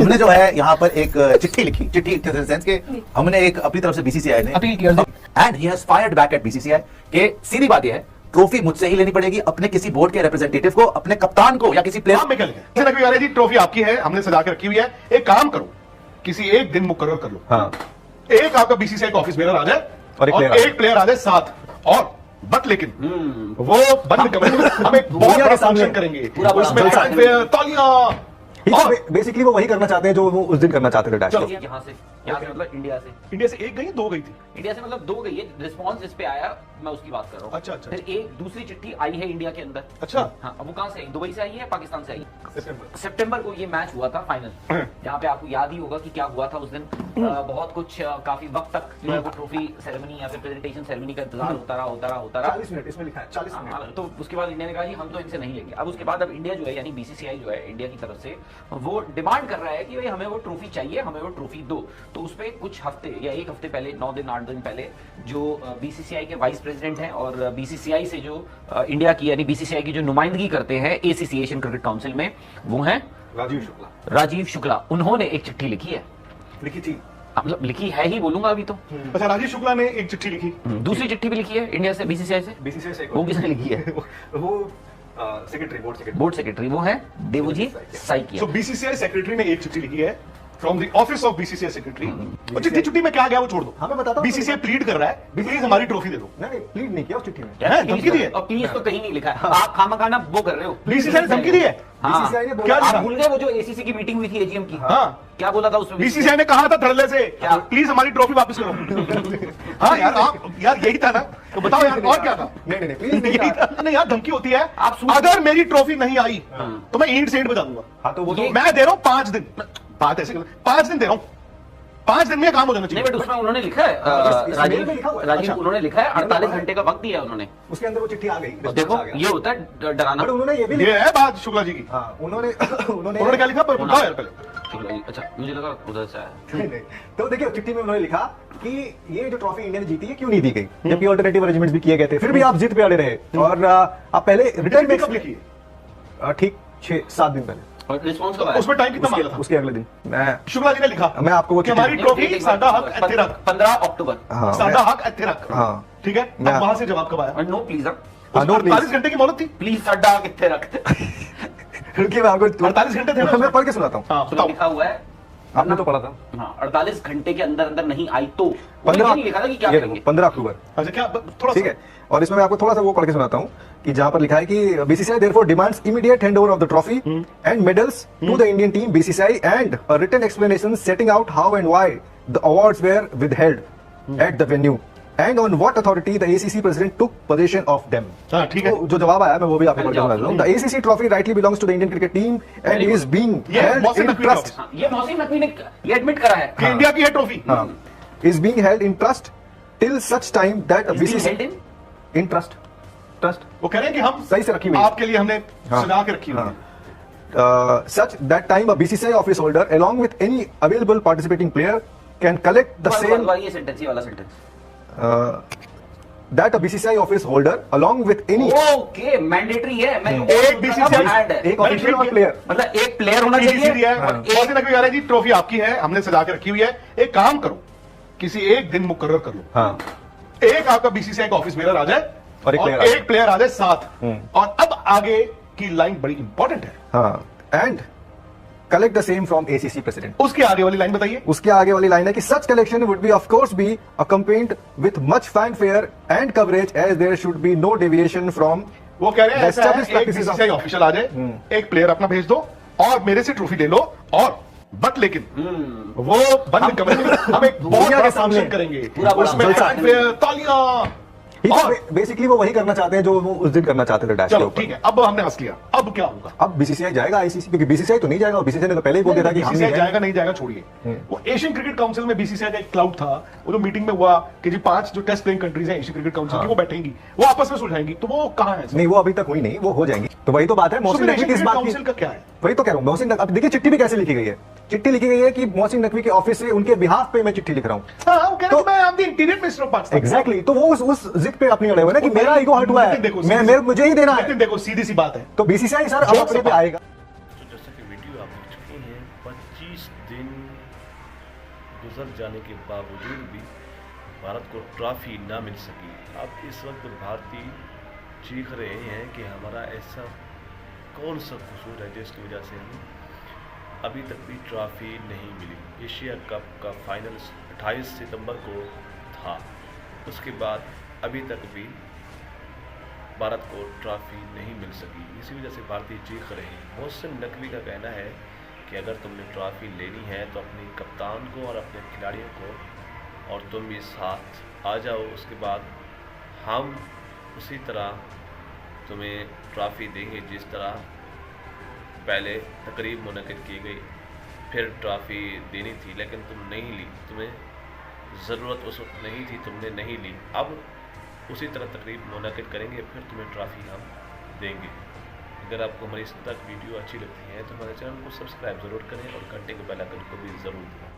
हमने जो है यहाँ पर एक चिट्ठी लिखी, चिट्ठी इन सेंस के हमने एक अपनी तरफ से बीसीसीआई ने अपील किया and he has fired back at BCCI के सीधी बात यह है ट्रॉफी मुझसे ही लेनी पड़ेगी, अपने किसी बोर्ड के रिप्रेजेंटेटिव को, अपने कप्तान को या किसी प्लेयर में क्या जी ट्रॉफी आपकी है, हमने सजा के रखी हुई है, एक काम करो किसी एक दिन मुकर्रर कर लो। हाँ। एक आपका बीसीसीआई का ऑफिस बेरर आ जाए और एक प्लेयर आ जाए साथ, और बट लेकिन वो बंद कमरे हम एक बहुत बड़ा फंक्शन करेंगे, उसमें फैनफेयर, तालियां। बेसिकली वो वही करना चाहते हैं जो वो उस दिन करना चाहते थे डैश। यहाँ से मतलब इंडिया से एक गई, दो गई थी। इंडिया से मतलब 2 गई है, रिस्पांस इस पे आया, मैं उसकी बात कर रहा हूँ। अच्छा। फिर एक दूसरी चिट्ठी आई है इंडिया के अंदर। अच्छा। हाँ, अब वो कहाँ से आई? दुबई से आई है, पाकिस्तान से आई? सितंबर को ये मैच हुआ था फाइनल, जहाँ पे आपको याद ही होगा कि क्या हुआ था उस दिन। बहुत कुछ काफी वक्त तक जो है वो ट्रॉफी सेरेमनी या फिर प्रेजेंटेशन सेरेमनी का इंतजार होता रहा। 40 मिनट इसमें लिखा है, 40 मिनट। तो उसके बाद इंडिया ने कहा जी हम तो इनसे नहीं लेंगे। अब उसके बाद अब इंडिया जो है यानी बीसीसीआई जो है इंडिया की तरफ से वो डिमांड कर रहा है कि भाई हमें वो ट्रॉफी चाहिए, हमें वो ट्रॉफी दो। तो उस पर कुछ हफ्ते या एक हफ्ते पहले, 9 दिन 8 दिन पहले, जो बीसीसीआई के वाइस प्रेसिडेंट हैं और बीसीसीआई से जो इंडिया की यानी बीसीसीआई की जो नुमाइंदगी करते हैं एसीसी एशियन क्रिकेट काउंसिल में, वो हैं राजीव शुक्ला। उन्होंने एक चिट्ठी लिखी है, लिखी थी मतलब लिखी है ही बोलूंगा अभी तो। अच्छा, राजीव शुक्ला ने एक चिट्ठी लिखी, दूसरी चिट्ठी भी लिखी है इंडिया से बीसीसीआई से। वो किसने लिखी है? वो बोर्ड सेक्रेटरी वो है देवजीत साइकिया। बीसीसीआई सेक्रेटरी ने एक चिट्ठी लिखी है from the office of BCCI secretary. और चिट्ठी में क्या गया वो छोड़ दो, हाँ मैं बताता हूँ। बीसीसीआई प्लीड कर रहा है, प्लीज हमारी ट्रॉफी दे दो। नहीं प्लीड नहीं किया उस चिट्ठी में, धमकी दी है। और प्लीज तो कहीं नहीं लिखा है, आप खामखाना वो कर रहे हो। बीसीसीआई ने धमकी दी है। बीसीसीआई ने क्या आप भूल गए वो जो एसीसी की मीटिंग हुई थी एजीएम की? हाँ, क्या बोला था उसमें? बीसीसीआई ने कहा था धड़ल्ले से प्लीज हमारी ट्रॉफी वापस करो। हाँ यार, आप यार यही था ना, तो बताओ यार और क्या था? नहीं प्लीज यही था नहीं यार, धमकी होती है अगर मेरी ट्रॉफी नहीं आई तो मैं ईंट से ईंट बजा दूंगा। हाँ तो वो मैं दे रहा हूँ 5 दिन, बात ऐसे 5 दिन दे रहा हूँ, 5 दिन में काम हो जाना चाहिए। नहीं बट उसमें उन्होंने लिखा है राजीव उन्होंने लिखा है 48 घंटे का वक्त दिया है उन्होंने। उसके अंदर वो चिट्ठी आ गई। देखो ये होता है डराना। उन्होंने ये भी ये है बात शुक्ला जी की। हाँ उन्होंने क्या लिखा बताओ यार पहले। अच्छा मुझे लगा उधर से आया। नहीं तो देखिए चिट्ठी में उन्होंने लिखा कि ये जो ट्रॉफी इंडिया ने जीती है क्यों नहीं दी गई, जबकि ऑल्टरनेटिव अरेंजमेंट्स भी किए गए थे, फिर भी आप जिद पे अड़े रहे। और आप पहले रिटर्न में कब लिखी? ठीक 6-7 दिन पहले। और रिस्पांस कब आया? उसमें टाइम कितना मांगा था? उसके अगले दिन मैं शुक्ला जी ने लिखा, मैं आपको वो हमारी ट्रॉफी साडा हक ਇੱਥੇ ਰੱਖ। 15 अक्टूबर साडा हक ਇੱਥੇ ਰੱख। हाँ ठीक है, अब वहां से जवाब कब आया? नो प्लीज 48 घंटे की मोहलत थी। प्लीज साडा कितने रखते? क्योंकि मैं आपको 48 घंटे थे ना? मैं पढ़ के सुनाता हूँ। हाँ बताओ। लिखा हुआ है, आपने तो पढ़ा था। हाँ 48 घंटे के अंदर अंदर नहीं आई तो 15 नहीं लिखा था कि क्या करेंगे। 15 अक्टूबर। अच्छा क्या थोड़ा ठीक है, और इसमें मैं आपको थोड़ा सा वो पढ़ के सुनाता हूँ कि जहां पर लिखा है कि BCCI therefore demands immediate handover of the trophy and medals to the Indian team BCCI and a written explanation setting out how and why the awards were withheld at the venue and on what authority the ACC president took position of them. हाँ ठीक है, तो जो जवाब आया मैं वो भी आपको पढ़ के सुना दूं। The ACC trophy rightly belongs to the Indian cricket team and is being held in trust. ये मोहसिन नकवी ने ये एडमिट करा है कि इंडिया की है ट्रॉफी। हां, is being held in trust till such time that BCCI in trust वो कह रहे हैं कि हम सही से रखी हुई आपके लिए हमने सजा के रखी हुई है। Such that time a BCCI office holder along with any available participating player can collect the same ये सेंटेंस, ये वाला sentence that a BCCI office holder along with any okay mandatory है। मैं एक बीसीसीआई एक ऑफिशियल और player, मतलब एक प्लेयर होना चाहिए। मोहसिन नकवी कह रहे हैं जी ट्रॉफी आपकी है, हमने सजा के रखी हुई है, एक काम करो किसी एक दिन मुकर्रर कर लो। हाँ एक आपका बीसीसीआई का ऑफिस बेरर आ जाए और एक प्लेयर आ जाए साथ। और अब आगे की लाइन बड़ी इंपॉर्टेंट है। हाँ and collect the same from ACC president. उसकी आगे वाली लाइन बताइए। उसके आगे वाली लाइन है कि such collection would be of course be accompanied with much fanfare and coverage as there should be no deviation from. वो कह रहे हैं ऐसा है, एक बीसीसीआई ऑफिशियल आ जाए, एक प्लेयर अपना भेज दो और मेरे से ट्रॉफी ले लो, और बट लेकिन वो बंद कमरे में हम एक बहुत बड़ा फंक्शन करेंगे, उसमें फैनफेयर, तालियां। बेसिकली वो वही करना चाहते हैं जो वो उस दिन करना चाहते थे डैश के चलो ऊपर। ठीक है, अब हमने हंस लिया, अब क्या होगा? अब बीसीसीआई जाएगा आईसीसी, क्योंकि बीसीसीआई तो नहीं जाएगा, बीसीसीआई ने तो पहले ही बोल दिया था कि हम नहीं बीसीसीआई जाएगा नहीं जाएगा छोड़िए। वो एशियन क्रिकेट काउंसिल में बीसीसीआई का एक क्लाउड था, वो जो मीटिंग में हुआ कि जी 5 जो टेस्ट प्लेइंग कंट्रीज हैं एशियन क्रिकेट काउंसिल की, वो बैठेंगी, वो आपस में सुलझाएंगी, तो वो कहां है? नहीं वो अभी तक हुई नहीं, वो हो जाएंगी। तो वही तो बात है, मोहसिन नकवी किस बात काउंसिल का क्या है? वही तो कह रहा हूँ मोहसिन। अब देखिए चिट्ठी भी कैसे लिखी गई है, चिट्ठी लिखी गई है कि मोहसिन नकवी के ऑफिस से उनके बिहाफ पे मैं चिट्ठी लिख रहा हूँ। हाँ, वो कह रहे हैं कि मैं आप the interior minister of Pakistan. Exactly, तो वो उस जिद पे अपनी अड़े हुए ना कि मेरा ईगो हर्ट हुआ है, मैं मुझे ही देना है। लेकिन देखो सीधी सी बात है, तो बीसीसीआई सर अब अपने पे आएगा। तो जैसा कि वीडियो आप देख चुके हैं 25 कुछ दिन गुजर जाने के बावजूद भी भारत को ट्रॉफी ना मिल सकी। अब इस वक्त भारतीय चीख रहे हैं कि हमारा ऐसा कौन सा कसूर है जिसकी वजह से हमें अभी तक भी ट्रॉफी नहीं मिली। एशिया कप का फाइनल 28 सितंबर को था, उसके बाद अभी तक भी भारत को ट्रॉफी नहीं मिल सकी। इसी वजह से भारतीय चीख रहे हैं। मोहसिन नकवी का कहना है कि अगर तुमने ट्रॉफी लेनी है तो अपने कप्तान को और अपने खिलाड़ियों को और तुम भी साथ आ जाओ, उसके बाद हम उसी तरह तुम्हें ट्रॉफी देंगे जिस तरह पहले तकरीब मुनक़िद की गई। फिर ट्रॉफी देनी थी लेकिन तुम नहीं ली, तुम्हें ज़रूरत उस वक्त नहीं थी, तुमने नहीं ली। अब उसी तरह तकरीब मुनक़िद करेंगे, फिर तुम्हें ट्रॉफी हम देंगे। अगर आपको हमारी इस तक वीडियो अच्छी लगती है तो हमारे चैनल को सब्सक्राइब ज़रूर करें और घंटे के बेल आइकन को भी ज़रूर दें।